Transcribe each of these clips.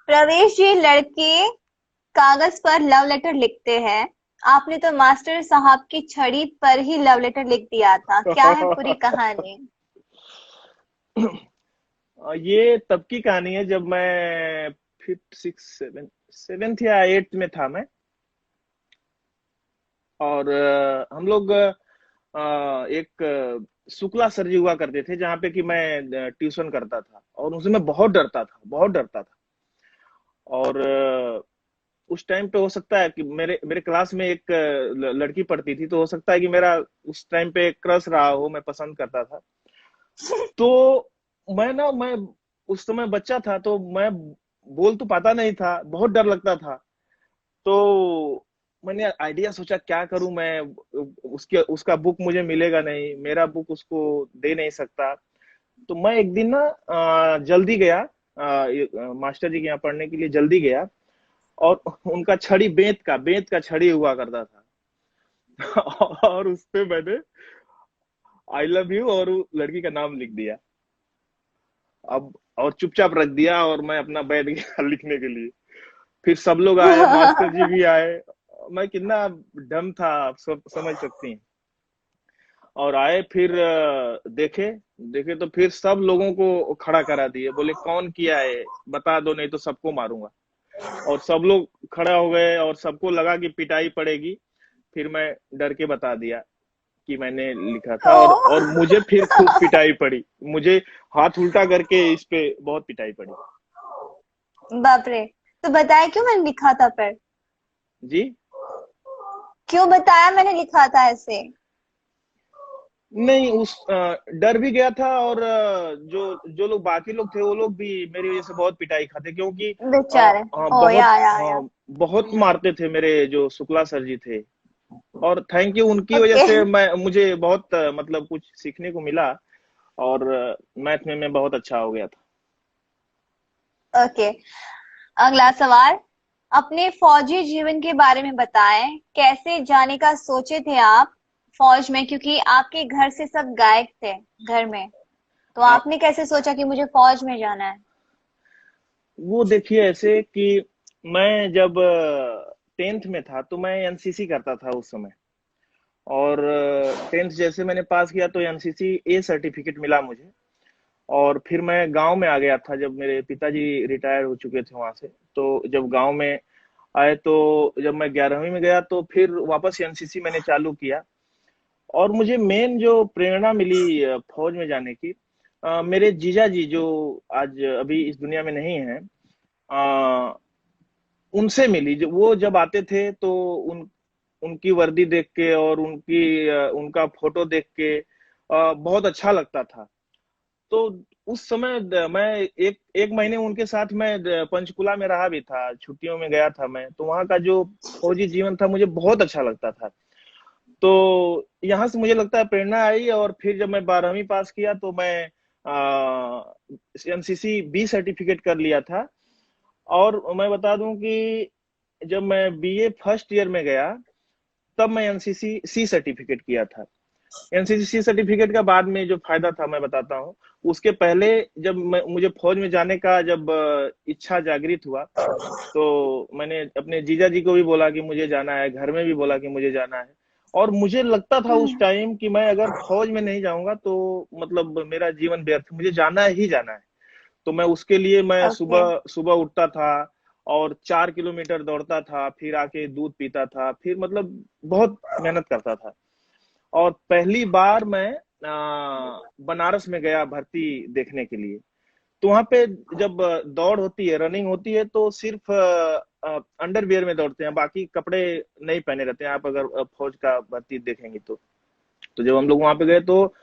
प्रवेश जी, लड़के कागज पर लव लेटर लिखते हैं। आपने तो मास्टर साहब की छड़ी पर ही लव लेटर लिख दिया था। क्या है पूरी कहानी? ये तब की कहानी है जब मैं फिफ्थ सिक्स सेवेंथ या एट्थ में था मैं। और हम लोग एक शुक्ला सर जी हुआ करते थे जहाँ पे कि मैं ट्यूशन करता था, और उसमें मैं बहुत डरता था, बहुत डरता था। और उस टाइम पे हो सकता है कि मेरे मेरे क्लास में एक लड़की पढ़ती थी, तो हो सकता है कि मेरा उस टाइम पे क्रश रहा हो, मैं पसंद करता था। तो मैं उस समय बच्चा था, तो मैं बोल तो पाता नहीं था, बहुत डर लगता था। तो मैंने आइडिया सोचा क्या करूं मैं। उसके उसका बुक मुझे मिलेगा नहीं, मेरा बुक उसको दे नहीं सकता। तो मैं एक दिन ना जल्दी गया, मास्टर जी के यहाँ पढ़ने के लिए जल्दी गया। और उनका छड़ी बेंत का छड़ी हुआ करता था। और उस पे मैंने आई लव यू और वो लड़की का नाम लिख दिया। अब और चुपचाप रख दिया, और मैं अपना बैठ गया लिखने के लिए। फिर सब लोग आए, मास्टर जी भी आए। मैं कितना डम था, आप सब समझ सकती हैं। और आए फिर देखे देखे तो फिर सब लोगों को खड़ा करा दिए, बोले कौन किया है, बता दो नहीं तो सबको मारूंगा। और सब लोग खड़ा हो गए और सबको लगा कि पिटाई पड़ेगी। फिर मैं डर के बता दिया कि मैंने लिखा था, और ओह! मुझे फिर खूब पिटाई पड़ी। मुझे हाथ उल्टा करके इस पे बहुत पिटाई पड़ी। बाप रे! तो बताया क्यों मैंने लिखा था फिर? जी। क्यों बताया मैंने लिखा था ऐसे? नहीं, उस डर भी गया था, और जो जो लोग बाकी लोग थे वो लोग भी मेरी वजह से बहुत पिटाई खाते, क्योंकि बेचारे। ओ या। बहुत मारते थे मेरे जो शुक्ला सर जी थे। और थैंक यू, उनकी वजह ओके। से मैं मुझे बहुत मतलब कुछ सीखने को मिला। और मैथ में मैं बहुत अच्छा हो गया था। ओके, अगला सवाल। अपने फौजी जीवन के बारे में बताएं। कैसे जाने का सोचे थे आप फौज में, क्योंकि आपके घर से सब गायक थे घर में। तो आ, आपने कैसे सोचा कि मुझे फौज में जाना है? वो देखिए ऐसे कि मैं जब टेंथ में था तो मैं एनसीसी करता था उस समय। और टेंथ जैसे मैंने पास किया तो एनसीसी ए सर्टिफिकेट मिला मुझे। और फिर मैं गांव में आ गया था जब मेरे पिताजी रिटायर हो चुके थे वहां से। तो जब गांव में आए, तो जब मैं 11वीं में गया तो फिर वापस एनसीसी मैंने चालू किया। और मुझे मेन जो प्रेरणा मिली फौज में जाने की, मेरे जीजा जी जो आज अभी इस दुनिया में नहीं है, अ, उनसे मिली। जो वो जब आते थे तो उनकी वर्दी देख के और उनका फोटो देख के बहुत अच्छा लगता था। तो उस समय मैं एक एक महीने उनके साथ मैं पंचकुला में रहा भी था, छुट्टियों में गया था मैं, तो वहाँ का जो फौजी जीवन था मुझे बहुत अच्छा लगता था। तो यहाँ से मुझे लगता है प्रेरणा आई। और फिर जब मैं 12वीं पास किया तो मैं एनसीसी बी सर्टिफिकेट कर लिया था। और मैं बता दूं कि जब मैं बीए फर्स्ट ईयर में गया तब मैं एनसीसी सी सर्टिफिकेट किया था। एनसीसी सी सर्टिफिकेट का बाद में जो फायदा था मैं बताता हूँ। उसके पहले जब मुझे फौज में जाने का जब इच्छा जागृत हुआ, तो मैंने अपने जीजा जी को भी बोला कि मुझे जाना है, घर में भी बोला कि मुझे जाना है। और मुझे लगता था उस टाइम कि मैं अगर फौज में नहीं जाऊंगा तो मतलब मेरा जीवन व्यर्थ, मुझे जाना ही जाना है। तो मैं उसके लिए मैं ओके। सुबह सुबह उठता था और 4 किलोमीटर दौड़ता था, फिर आके दूध पीता था, फिर मतलब बहुत मेहनत करता था। और पहली बार मैं बनारस में गया भर्ती देखने के लिए। तो वहां पे जब दौड़ होती है, रनिंग होती है, तो सिर्फ अंडरवियर में दौड़ते हैं, बाकी कपड़े नहीं पहने रहते हैं। आप अगर फौज का भर्ती देखेंगे तो जब हम लोग वहां पे गए तो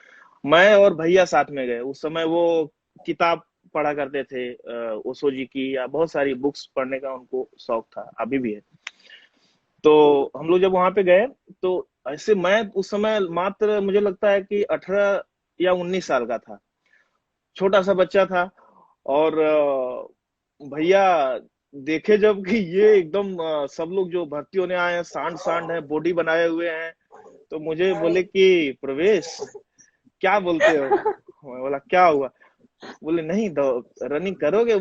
मैं और भैया साथ में गए। उस समय वो किताब पढ़ा करते थे, ओशो जी की, या बहुत सारी बुक्स पढ़ने का उनको शौक था, अभी भी है। तो हम लोग जब वहां पे गए तो ऐसे मैं उस समय मात्र मुझे लगता है कि 18 या 19 साल का था, छोटा सा बच्चा था। और भैया देखे जब कि ये एकदम सब लोग जो भर्ती होने आए हैं सांड सांड है, बॉडी बनाए हुए हैं, तो मुझे बोले कि प्रवेश क्या बोलते हो। मैं बोला क्या हुआ। बोले नहीं, रनिंग करोगे।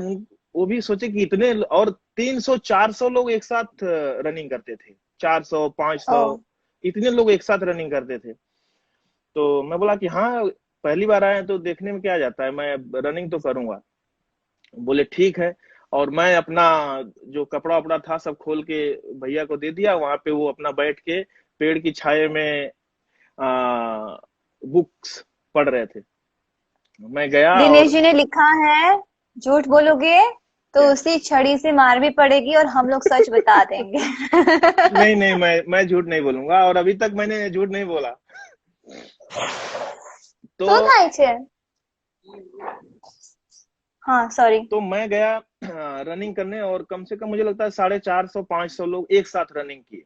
वो भी सोचे कि इतने, और 300 400 लोग एक साथ रनिंग करते थे, 400 500 ओ। इतने लोग एक साथ रनिंग करते थे। तो मैं बोला कि हाँ, पहली बार आए हैं तो देखने में क्या जाता है, मैं रनिंग तो करूंगा। बोले ठीक है। और मैं अपना जो कपड़ा वपड़ा था सब खोल के भैया को दे दिया, वहां पे वो अपना बैठ के पेड़ की छाया में बुक्स पढ़ रहे थे। मैं गया दिनेश और जी ने लिखा है, झूठ बोलोगे तो क्या। उसी छड़ी से मार भी पड़ेगी और हम लोग सच बता देंगे। नहीं नहीं, मैं झूठ नहीं बोलूंगा, और अभी तक मैंने झूठ नहीं बोला। तो શું થાય છે? हाँ, सॉरी। तो मैं गया रनिंग करने, और कम से कम मुझे लगता है 450 500 लोग एक साथ रनिंग किए।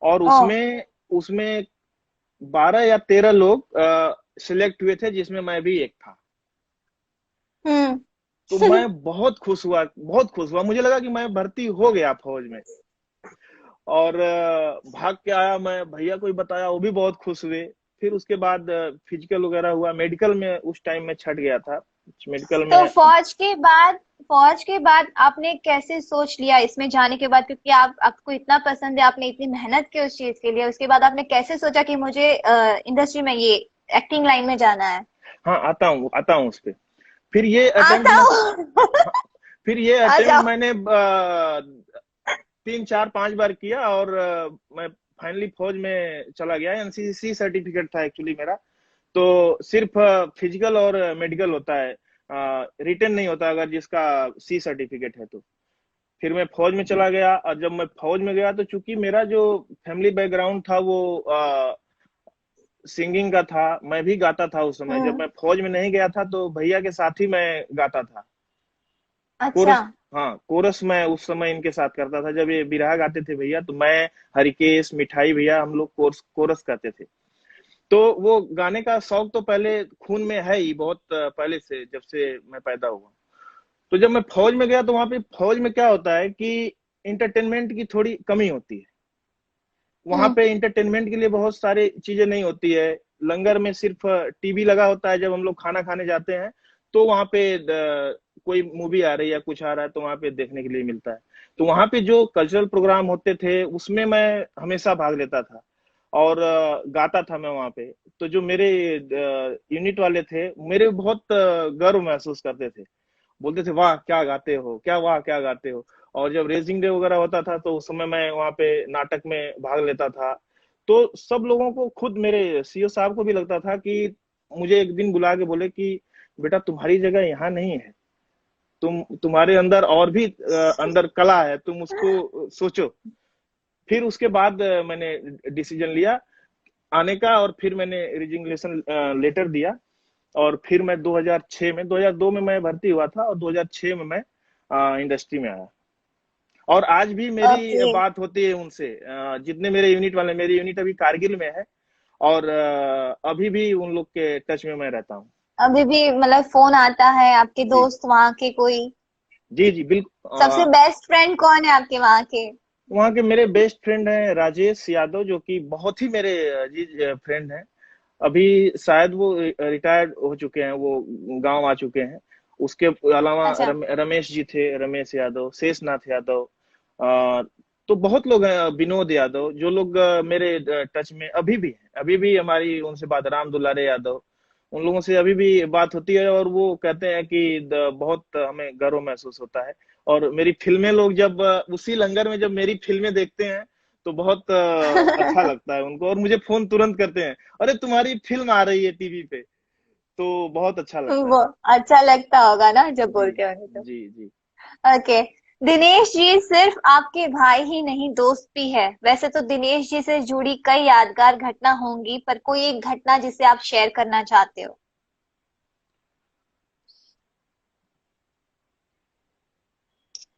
और ओ। उसमें उसमें 12 या 13 लोग सिलेक्ट हुए थे, जिसमें मैं भी एक था। हम्म। तो मैं बहुत खुश हुआ, बहुत खुश हुआ, मुझे लगा कि मैं भर्ती हो गया फौज में। और भाग के आया, मैं भैया को ही बताया, वो भी बहुत खुश हुए। फिर उसके बाद फिजिकल वगैरह हुआ, मेडिकल में उस टाइम में छट गया था, मेडिकल तो में। फौज के बाद आपने कैसे सोच लिया इसमें जाने के बाद, क्योंकि आप आपको इतना पसंद है, आपने इतनी मेहनत की उस चीज के लिए, उसके बाद आपने कैसे सोचा कि मुझे इंडस्ट्री में ये एक्टिंग लाइन में जाना है? हाँ, आता हूँ उस पे। फिर ये अटेम्प्ट आता मैं हूँ। हाँ, फिर ये आ अटेम्प्ट जाओ। मैंने 3 4 5 बार किया, और मैं फाइनली फौज में चला गया। एनसीसी सर्टिफिकेट था एक्चुअली मेरा। तो सिर्फ फिजिकल और मेडिकल होता है, रिटर्न नहीं होता अगर जिसका सी सर्टिफिकेट है तो। फिर मैं फौज में चला गया, और जब मैं फौज में गया तो चूंकि मेरा जो फैमिली बैकग्राउंड था वो सिंगिंग का था, मैं भी गाता था उस समय। जब हम्म। मैं फौज में नहीं गया था तो भैया के साथ ही मैं गाता था अच्छा। कोरस। हाँ, कोरस मैं उस समय इनके साथ करता था, जब ये बिरहा गाते थे भैया, तो मैं, हरिकेश, मिठाई भैया, हम लोग कोरस करते थे। तो वो गाने का शौक तो पहले खून में है ही, बहुत पहले से, जब से मैं पैदा हुआ। तो जब मैं फौज में गया तो वहां पे फौज में क्या होता है कि इंटरटेनमेंट की थोड़ी कमी होती है। वहां हम्म। पे इंटरटेनमेंट के लिए बहुत सारी चीजें नहीं होती है। लंगर में सिर्फ टीवी लगा होता है, जब हम लोग खाना खाने जाते हैं तो वहां पे कोई मूवी आ रही है या कुछ आ रहा है तो वहां पे देखने के लिए मिलता है। तो वहां पे जो कल्चरल प्रोग्राम होते थे उसमें मैं हमेशा भाग लेता था, और गाता था मैं वहां पे। तो जो मेरे यूनिट वाले थे, मेरे बहुत गर्व महसूस करते थे, बोलते थे वाह क्या गाते हो, क्या वाह क्या गाते हो। और जब रेसिंग डे वगैरह होता था तो उस समय मैं वहाँ पे नाटक में भाग लेता था। तो सब लोगों को, खुद मेरे सीओ साहब को भी लगता था कि मुझे एक दिन बुला के बोले कि बेटा तुम्हारी जगह यहाँ नहीं है, तुम्हारे अंदर और भी अंदर कला है, तुम उसको सोचो। फिर उसके बाद मैंने डिसीजन लिया आने का, और फिर मैंने रिजिग्नेशन लेटर दिया। और फिर मैं 2002 में मैं भर्ती हुआ था, और 2006 में मैं इंडस्ट्री में आया। और आज भी मेरी ओके। बात होती है उनसे, जितने मेरे यूनिट वाले, मेरी यूनिट अभी कारगिल में है, और अभी भी उन लोग के टच में मैं रहता हूँ। अभी भी मतलब फोन आता है आपके जी दोस्त वहां के कोई? जी जी, सबसे बिल्कुल। बेस्ट फ्रेंड कौन है आपके वहां के? वहाँ के मेरे बेस्ट फ्रेंड हैं राजेश यादव, जो कि बहुत ही मेरे अजीज फ्रेंड हैं। अभी शायद वो रिटायर्ड हो चुके हैं, वो गांव आ चुके हैं। उसके अलावा अच्छा। रमेश जी थे, रमेश यादव, शेषनाथ यादव। अ, तो बहुत लोग हैं, विनोद यादव, जो लोग मेरे टच में अभी भी हैं, अभी भी हमारी उनसे बात, राम दुलारे यादव, उन लोगों से अभी भी बात होती है। और वो कहते हैं कि बहुत हमें गर्व महसूस होता है। और मेरी फिल्में लोग जब उसी लंगर में जब मेरी फिल्में देखते हैं तो बहुत अच्छा लगता है उनको, और मुझे फोन तुरंत करते हैं, अरे तुम्हारी फिल्म आ रही है टीवी पे। तो बहुत अच्छा लगता वो है। अच्छा लगता होगा ना जब जी बोलते होंगे तो। जी जी। ओके। दिनेश जी सिर्फ आपके भाई ही नहीं, दोस्त भी है। वैसे तो दिनेश जी से जुड़ी कई यादगार घटना होंगी, पर कोई एक घटना जिसे आप शेयर करना चाहते हो?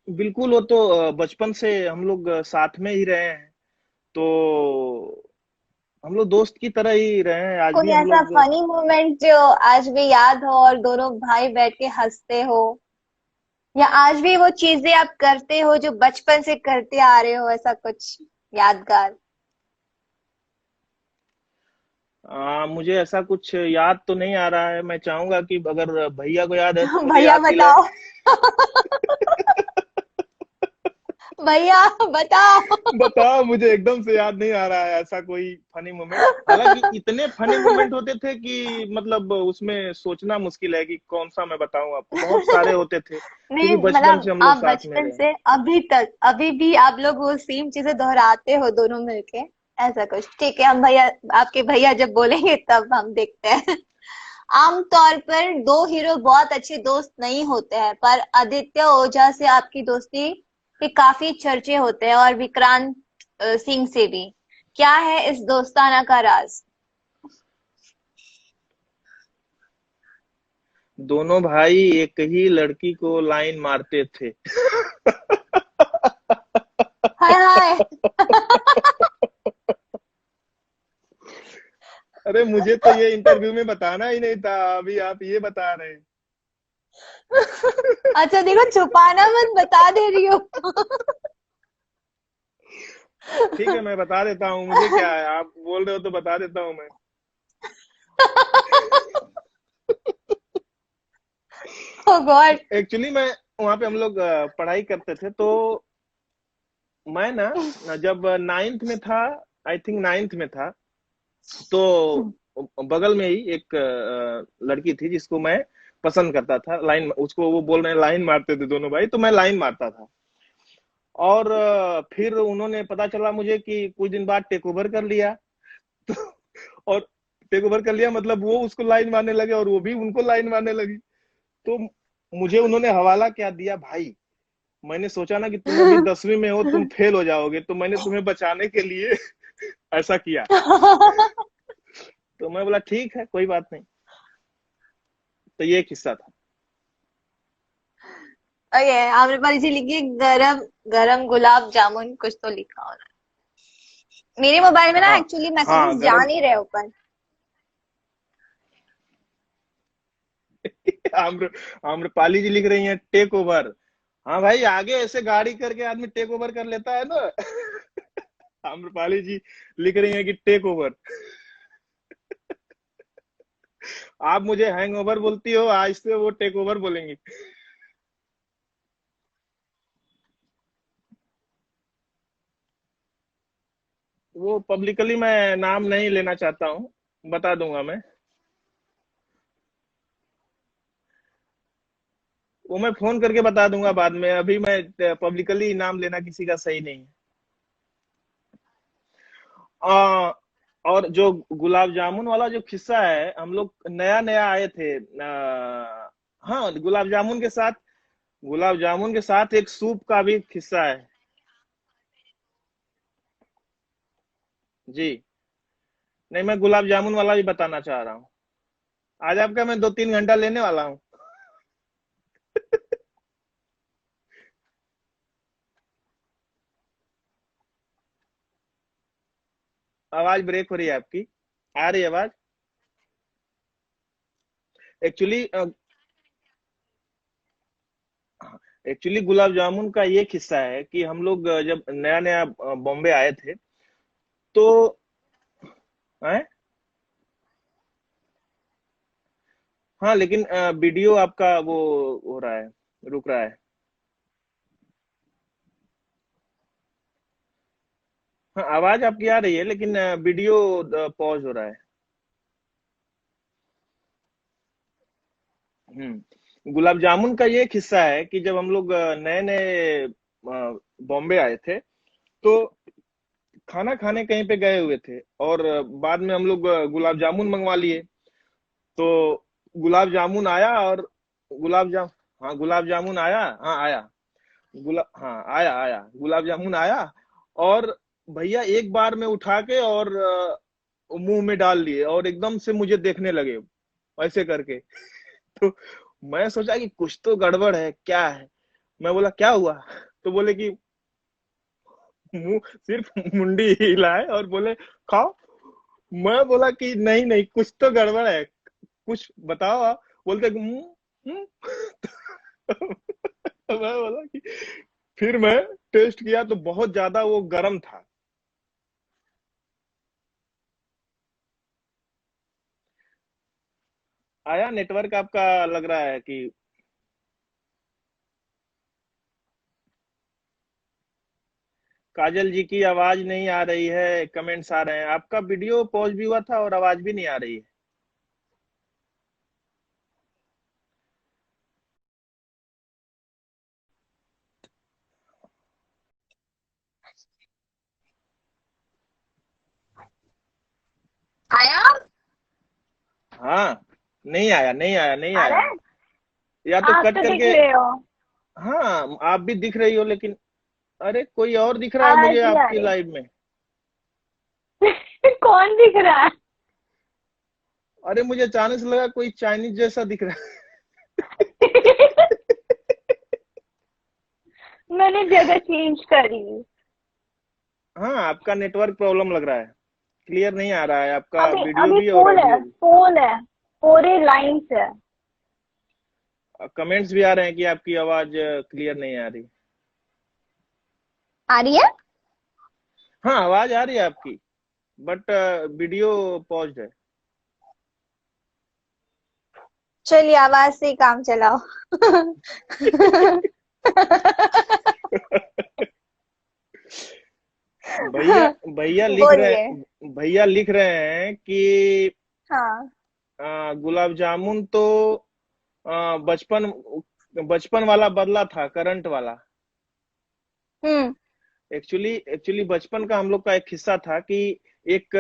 बिल्कुल, वो तो बचपन से हम लोग साथ में ही रहे हैं। तो हम लोग दोस्त की तरह ही रहे हैं, आज भी कोई हम ऐसा लोग। फनी मोमेंट जो आज भी याद हो और दोनों भाई बैठ के हंसते हो, या आज भी वो चीजें आप करते हो जो बचपन से करते आ रहे हो, ऐसा कुछ यादगार? मुझे ऐसा कुछ याद तो नहीं आ रहा है। मैं चाहूंगा कि अगर भैया को याद है तो मुझे भैया याद दिलाए। बताओ। भैया बताओ। बताओ, मुझे एकदम से याद नहीं आ रहा है ऐसा कोई फनी मोमेंट। हालांकि इतने फनी मोमेंट होते थे कि मतलब उसमें सोचना मुश्किल है कि कौन सा मैं बताऊं आपको। बहुत सारे होते थे नहीं क्योंकि बचपन मतलब से हम लोग आप साथ में बचपन रहे। से अभी तक अभी भी आप लोग वो सेम चीजें दोहराते हो दोनों मिलके, ऐसा कुछ? ठीक है, हम भैया, आपके भैया जब बोलेंगे तब हम देखते हैं। आमतौर पर दो हीरो बहुत अच्छे दोस्त नहीं होते हैं, पर आदित्य ओझा से आपकी दोस्ती के काफी चर्चे होते हैं, और विक्रांत सिंह से भी। क्या है इस दोस्ताना का राज? दोनों भाई एक ही लड़की को लाइन मारते थे। हाय हाय। अरे मुझे तो ये इंटरव्यू में बताना ही नहीं था, अभी आप ये बता रहे हैं। अच्छा देखो, छुपाना मत, बता दे रही हो। ठीक है, मैं बता देता हूँ, मुझे क्या है, आप बोल रहे हो तो बता देता हूँ मैं। ओ गॉड। एक्चुअली मैं वहां पे हम लोग पढ़ाई करते थे, तो मैं ना जब नाइन्थ में था, आई थिंक नाइन्थ में था, तो बगल में ही एक लड़की थी जिसको मैं पसंद करता था। लाइन उसको वो बोल रहे हैं लाइन मारते थे दोनों भाई, तो मैं लाइन मारता था। और फिर उन्होंने पता चला मुझे कि कुछ दिन बाद टेक ओवर कर लिया। और टेक ओवर कर लिया मतलब वो उसको लाइन मारने लगे और वो भी उनको लाइन मारने लगी। तो मुझे उन्होंने हवाला क्या दिया भाई। मैंने सोचा ना कि तुम अभी 10वीं में हो, तुम फेल हो जाओगे, तो मैंने तुम्हें बचाने के लिए ऐसा किया। तो मैं बोला ठीक है, कोई बात नहीं। तो ये एक हिस्सा था। ओके, आम्रपाली जी लिखिए गरम गरम गुलाब जामुन, कुछ तो लिखा होना। मेरे मोबाइल में ना हाँ एक्चुअली हाँ, मैसेजेस जा गरम। नहीं रहे ऊपर। आम्र आम्रपाली जी लिख रही हैं टेक ओवर। हाँ भाई, आगे ऐसे गाड़ी करके आदमी टेक ओवर कर लेता है ना। आम्रपाली जी लिख रही हैं कि टेक ओवर। आप मुझे हैंग ओवर बोलती हो, आज से वो टेक ओवर बोलेंगी। वो पब्लिकली मैं नाम नहीं लेना चाहता हूँ, बता दूंगा मैं। वो मैं फोन करके बता दूंगा बाद में, अभी मैं पब्लिकली नाम लेना किसी का सही नहीं है। आ, और जो गुलाब जामुन वाला जो किस्सा है, हम लोग नया नया आए थे। हाँ, गुलाब जामुन के साथ एक सूप का भी किस्सा है। जी। नहीं, मैं गुलाब जामुन वाला भी बताना चाह रहा हूँ। आज आपका मैं 2-3 घंटा लेने वाला हूँ। आवाज ब्रेक हो रही है आपकी। आ रही है आवाज? एक्चुअली एक्चुअली गुलाब जामुन का ये किस्सा है कि हम लोग जब नया नया बॉम्बे आए थे, तो हैं? हाँ, लेकिन वीडियो आपका वो हो रहा है, रुक रहा है। हाँ, आवाज आपकी आ रही है लेकिन वीडियो पॉज हो रहा है। गुलाब जामुन का ये किस्सा है कि जब हम लोग नए नए बॉम्बे आए थे, तो खाना खाने कहीं पे गए हुए थे, और बाद में हम लोग गुलाब जामुन मंगवा लिए। तो गुलाब जामुन आया और गुलाब जाम हाँ, गुलाब जामुन आया। हाँ आया। हाँ, आया आया, गुलाब जामुन आया। और भैया एक बार में उठा के और मुंह में डाल लिए और एकदम से मुझे देखने लगे ऐसे करके। तो मैं सोचा कि कुछ तो गड़बड़ है, क्या है। मैं बोला क्या हुआ? तो बोले कि मुंह, सिर्फ मुंडी हिलाए और बोले खाओ। मैं बोला कि नहीं नहीं, कुछ तो गड़बड़ है, कुछ बताओ आप। बोलते तो मैं बोला कि फिर मैं टेस्ट किया तो बहुत ज्यादा वो गर्म था। आया नेटवर्क आपका, लग रहा है कि काजल जी की आवाज नहीं आ रही है, कमेंट्स आ रहे हैं। आपका वीडियो पॉज भी हुआ था और आवाज भी नहीं आ रही है। आया। हाँ, नहीं आया, नहीं आया, नहीं आ रहा आया। है। या तो आप कट तो दिख करके। रहे हो। हाँ, आप भी दिख रही हो, लेकिन अरे कोई और दिख रहा है आवाज मुझे नहीं आ आपकी रही। लाइव में। कौन दिख रहा है? अरे मुझे अचानक से लगा कोई चाइनीज जैसा दिख रहा मैंने जगह चेंज करी। है। हाँ, आपका नेटवर्क प्रॉब्लम लग रहा है। क्लियर नहीं आ रहा है आपका अभी वीडियो अभी भी और फुल है, ऑडियो भी। फुल है, पूरे लाइन से। कमेंट्स भी आ रहे हैं कि आपकी आवाज क्लियर नहीं आ रही। आ रही है। हाँ, आवाज आ रही है आपकी, बट वीडियो पॉज्ड है। चलिए आवाज से ही काम चलाओ। भैया भैया लिख बोलिए। रहे भैया लिख रहे हैं कि हाँ। गुलाब जामुन तो बचपन बचपन वाला बदला था, करंट वाला। हम्म। एक्चुअली एक्चुअली बचपन का हम लोग का एक हिस्सा था कि एक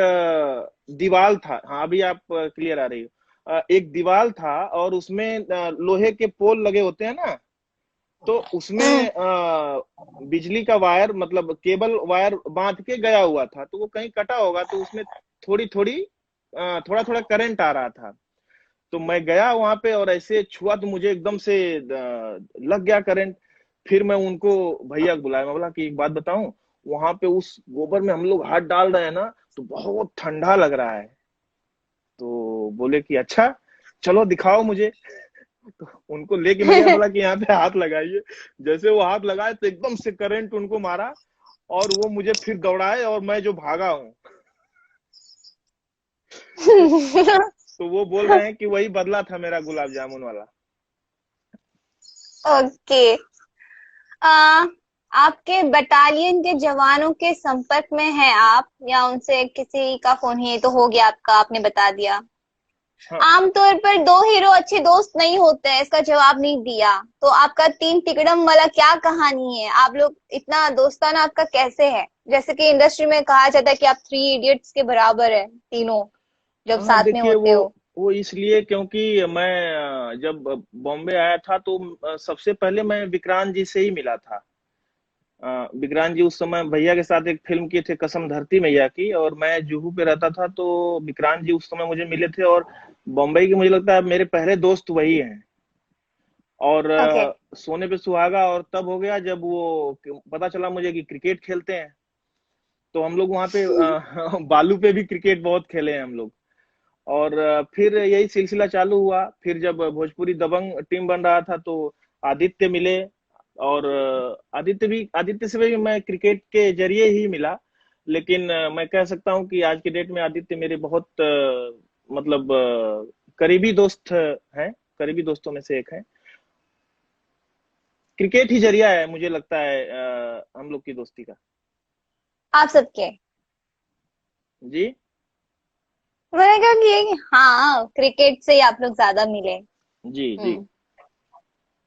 दीवाल था। हाँ, अभी आप क्लियर आ रही हो। एक दीवाल था और उसमें लोहे के पोल लगे होते हैं ना, तो उसमें हम्म। बिजली का वायर, मतलब केबल वायर बांध के गया हुआ था, तो वो कहीं कटा होगा, तो उसमें थोड़ी थोड़ी थोड़ा थोड़ा करंट आ रहा था। तो मैं गया वहां पे और ऐसे छुआ तो मुझे एकदम से लग गया करंट। फिर मैं उनको भैया को बुलाया, मैं बोला कि एक बात बताऊं, वहां पे उस गोबर में हम लोग हाथ डाल रहे हैं ना, तो बहुत ठंडा लग रहा है। तो बोले कि अच्छा, चलो दिखाओ मुझे। तो उनको लेके मैं गया, बोला कि यहाँ पे हाथ लगाइए। जैसे वो हाथ लगाए तो एकदम से करंट उनको मारा, और वो मुझे फिर दौड़ाए और मैं जो भागा हूँ। तो तो वो बोल रहे हैं कि वही बदला था मेरा गुलाब जामुन वाला। ओके। आ, आपके बटालियन के जवानों के संपर्क में हैं आप, या उनसे किसी का फोन ही तो हो गया आपका, आपने बता दिया। हाँ, आमतौर पर दो हीरो अच्छे दोस्त नहीं होते हैं, इसका जवाब नहीं दिया। तो आपका तीन तिकड़म वाला क्या कहानी है? आप लोग इतना दोस्ताना आपका कैसे है? जैसे कि इंडस्ट्री में कहा जाता है कि आप थ्री इडियट्स के बराबर है तीनों, जब हाँ, साथ में देखिए होते हो। वो इसलिए क्योंकि मैं जब बॉम्बे आया था तो सबसे पहले मैं विक्रांत जी से ही मिला था। विक्रांत जी उस समय भैया के साथ एक फिल्म किए थे, कसम धरती मैया की, और मैं जुहू पे रहता था, तो विक्रांत जी उस समय मुझे मिले थे। और बॉम्बे के मुझे लगता है मेरे पहले दोस्त वही हैं। और ओके। सोने पे सुहागा और तब हो गया जब वो पता चला मुझे कि क्रिकेट खेलते हैं। तो हम लोग वहां पे बालू पे भी क्रिकेट बहुत खेले हैं हम लोग। और फिर यही सिलसिला चालू हुआ। फिर जब भोजपुरी दबंग टीम बन रहा था तो आदित्य मिले। और आदित्य से भी मैं क्रिकेट के जरिए ही मिला। लेकिन मैं कह सकता हूँ कि आज के डेट में आदित्य मेरे बहुत मतलब करीबी दोस्त हैं, करीबी दोस्तों में से एक है। क्रिकेट ही जरिया है मुझे लगता है हम लोग की दोस्ती का। आप सबके। जी। मैंने कहा कि हाँ, क्रिकेट से ही आप लोग ज्यादा मिले। जी जी।